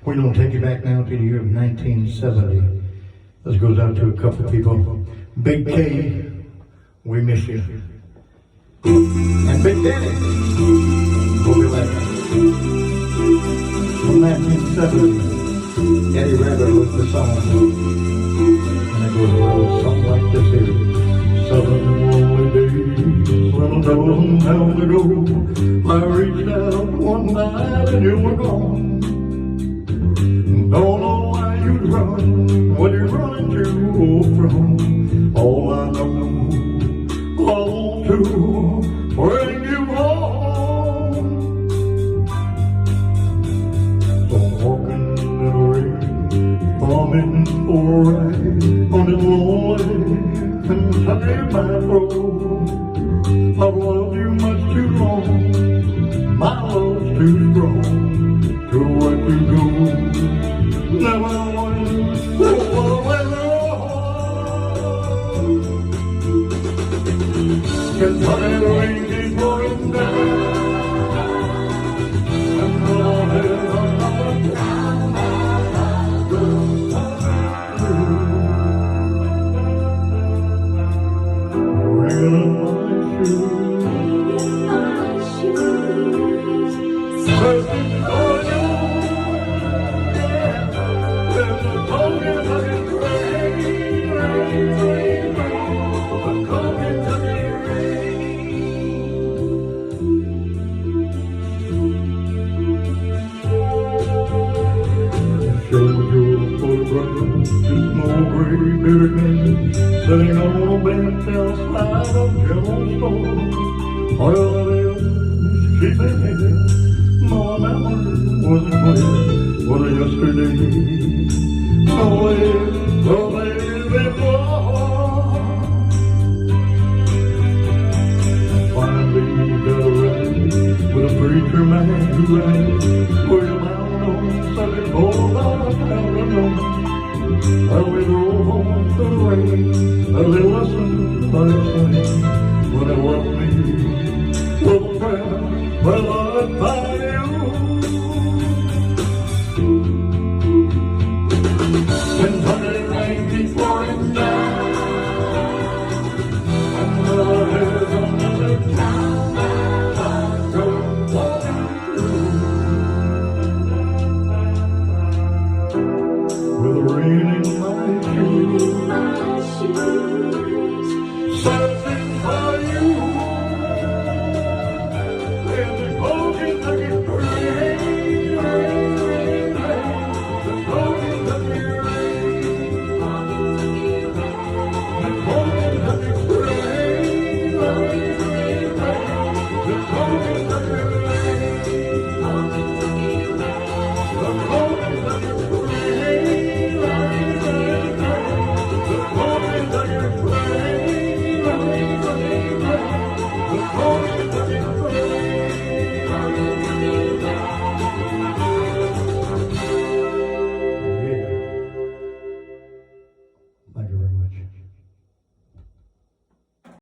We're going to take you back now to the year of 1970. This goes out to a couple of people. Big K, we miss you. And Big Daddy, we'll be back. From 1970, Eddie Rabbit was the song. And it goes a little something like this here. 7 lonely days, when a dozen pounds ago, I reached out one night and you were gone. Don't know why you'd run, what you're running to from. All I know, I want to bring you home. So I'm walking in the rain, coming for a ride on this lonely and tired my road. I've loved you much too long, my love's too strong to let you go. Never want to away can find the rain keep pouring down. And I'll have another time. Ringing my shoes, searching for you. Sitting on a bench outside of general store. All of it she said, my memory wasn't clear for yesterday. No way, no way before. Finally got arrested with a preacher man who ran where you bound on Sunday for about a pound of noise. Well, we drove home through the rain, a little lesson by the when it left me with a prayer, well, I'd find you. When Sunday rain keeps pouring down, and there's another town that I go walking through. With the rain in my shoes, searching for you. And the cold Kentucky rain, the cold Kentucky rain, the cold Kentucky rain, the cold Kentucky rain.